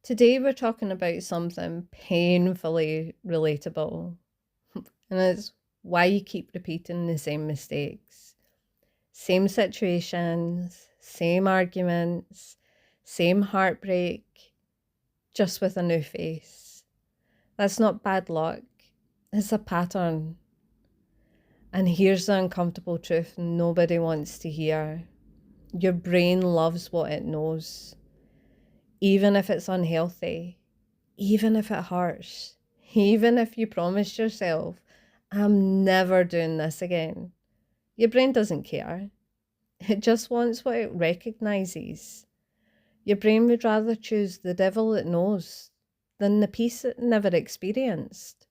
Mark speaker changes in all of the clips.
Speaker 1: Today we're talking about something painfully relatable, and it's why you keep repeating the same mistakes. Same situations, same arguments, same heartbreak, just with a new face. That's not bad luck, it's a pattern. And here's the uncomfortable truth nobody wants to hear. Your brain loves what it knows, even if it's unhealthy. Even if it hurts, even if you promised yourself, I'm never doing this again, your brain doesn't care. It just wants what it recognizes. Your brain would rather choose the devil it knows than the peace it never experienced.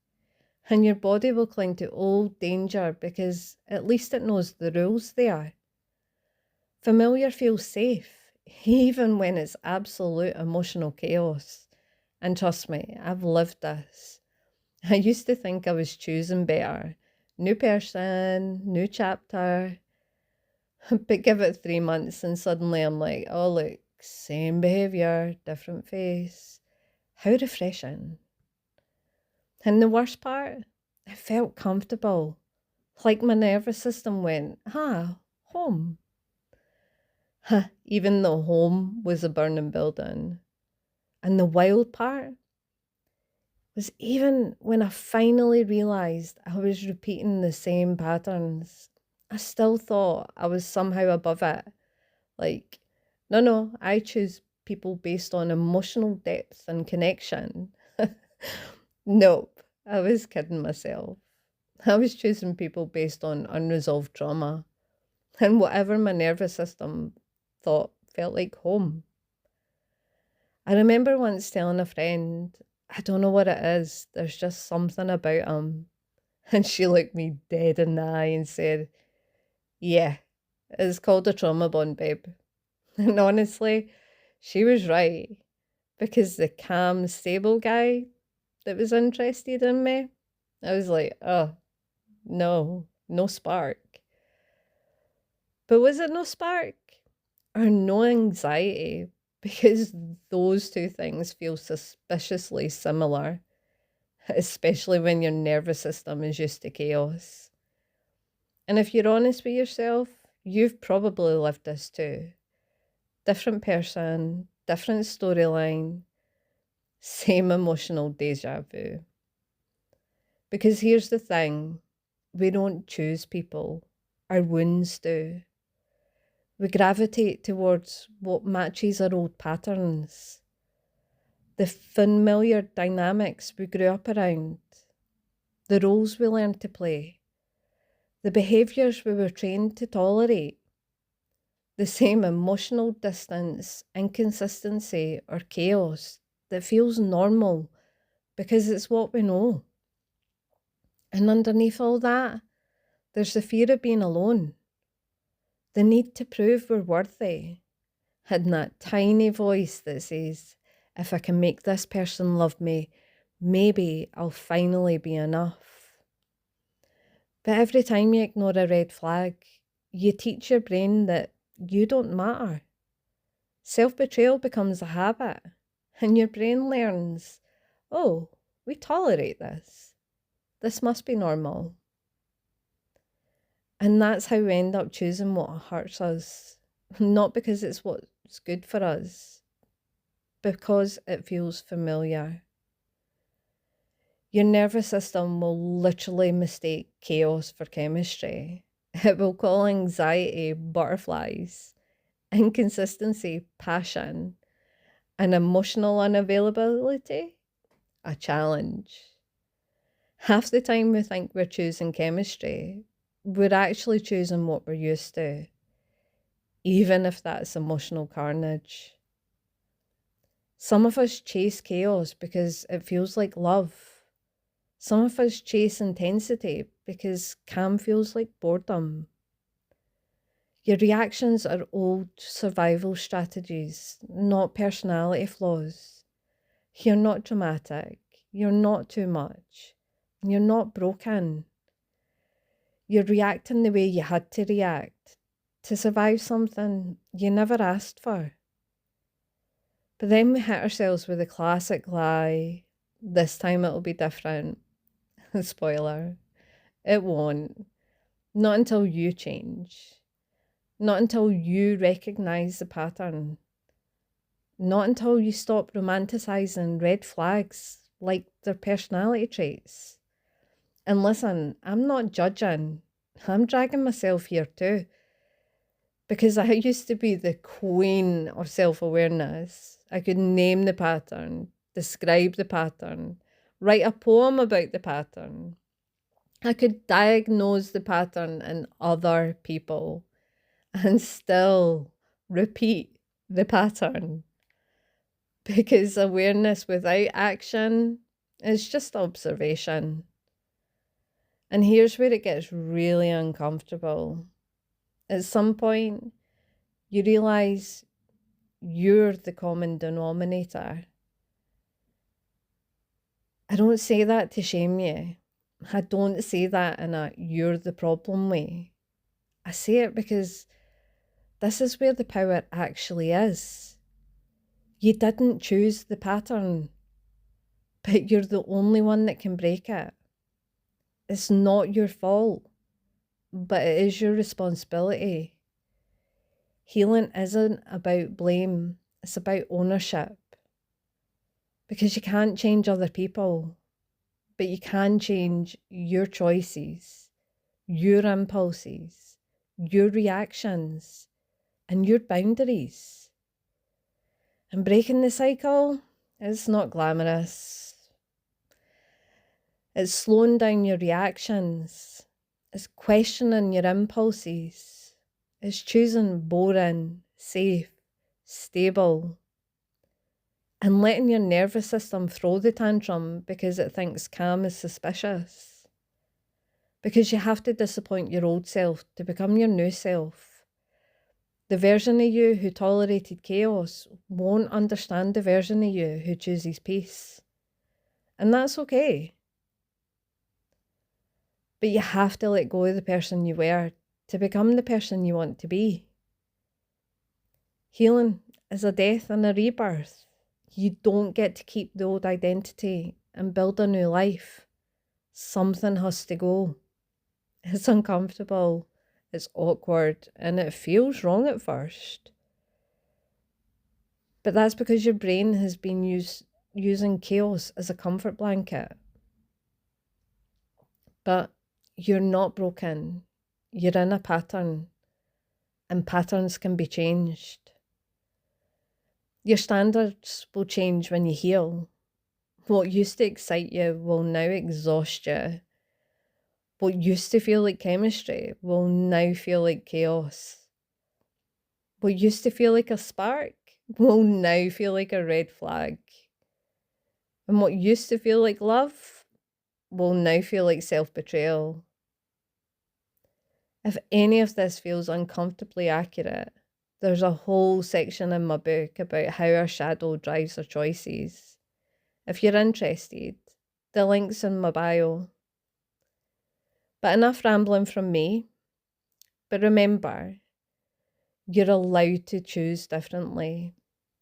Speaker 1: And your body will cling to old danger because at least it knows the rules there. Familiar feels safe, even when it's absolute emotional chaos. And trust me, I've lived this. I used to think I was choosing better. New person, new chapter. But give it 3 months and suddenly I'm like, oh, look, same behaviour, different face. How refreshing. And the worst part, it felt comfortable. Like my nervous system went, home. Even though home was a burning building. And the wild part, was even when I finally realised I was repeating the same patterns, I still thought I was somehow above it. Like, no, I choose people based on emotional depth and connection. Nope, I was kidding myself. I was choosing people based on unresolved trauma and whatever my nervous system thought felt like home. I remember once telling a friend, I don't know what it is, there's just something about him. And she looked me dead in the eye and said, yeah, it's called a trauma bond, babe. And honestly, she was right. Because the calm, stable guy that was interested in me, I was like, oh, no spark. But was it no spark? Or no anxiety? Because those two things feel suspiciously similar, especially when your nervous system is used to chaos. And if you're honest with yourself, you've probably lived this too. Different person, different storyline, same emotional deja vu. Because here's the thing, we don't choose people, our wounds do. We gravitate towards what matches our old patterns, the familiar dynamics we grew up around, the roles we learned to play, the behaviours we were trained to tolerate. The same emotional distance, inconsistency, or chaos that feels normal because it's what we know. And underneath all that, there's the fear of being alone, the need to prove we're worthy, and that tiny voice that says, if I can make this person love me, maybe I'll finally be enough. But every time you ignore a red flag, you teach your brain that you don't matter. Self-betrayal becomes a habit, and your brain learns, oh, we tolerate this. This must be normal. And that's how we end up choosing what hurts us, not because it's what's good for us, because it feels familiar. Your nervous system will literally mistake chaos for chemistry. It will call anxiety butterflies, inconsistency passion, and emotional unavailability a challenge. Half the time we think we're choosing chemistry, we're actually choosing what we're used to, even if that's emotional carnage. Some of us chase chaos because it feels like love. Some of us chase intensity because calm feels like boredom. Your reactions are old survival strategies, not personality flaws. You're not dramatic. You're not too much. You're not broken. You're reacting the way you had to react to survive something you never asked for. But then we hit ourselves with the classic lie, this time it'll be different. Spoiler, it won't. Not until you change. Not until you recognize the pattern. Not until you stop romanticizing red flags like their personality traits. And listen, I'm not judging. I'm dragging myself here too. Because I used to be the queen of self awareness. I could name the pattern, describe the pattern, write a poem about the pattern. I could diagnose the pattern in other people and still repeat the pattern. Because awareness without action is just observation. And here's where it gets really uncomfortable. At some point, you realize you're the common denominator. I don't say that to shame you. I don't say that in a you're the problem way. I say it because this is where the power actually is. You didn't choose the pattern, but you're the only one that can break it. It's not your fault, but it is your responsibility. Healing isn't about blame, it's about ownership. Because you can't change other people, but you can change your choices, your impulses, your reactions, and your boundaries. And breaking the cycle is not glamorous. It's slowing down your reactions. It's questioning your impulses. It's choosing boring, safe, stable, and letting your nervous system throw the tantrum because it thinks calm is suspicious. Because you have to disappoint your old self to become your new self. The version of you who tolerated chaos won't understand the version of you who chooses peace. And that's okay. But you have to let go of the person you were to become the person you want to be. Healing is a death and a rebirth. You don't get to keep the old identity and build a new life. Something has to go. It's uncomfortable, it's awkward, and it feels wrong at first. But that's because your brain has been using chaos as a comfort blanket. But you're not broken. You're in a pattern, and patterns can be changed. Your standards will change when you heal. What used to excite you will now exhaust you. What used to feel like chemistry will now feel like chaos. What used to feel like a spark will now feel like a red flag. And what used to feel like love will now feel like self-betrayal. If any of this feels uncomfortably accurate, there's a whole section in my book about how our shadow drives our choices. If you're interested, the link's in my bio. But enough rambling from me. But remember, you're allowed to choose differently.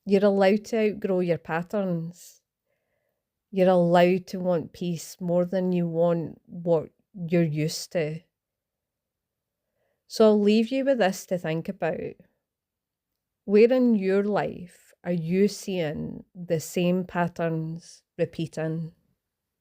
Speaker 1: You're allowed to outgrow your patterns. You're allowed to want peace more than you want what you're used to. So I'll leave you with this to think about. Where in your life are you seeing the same patterns repeating?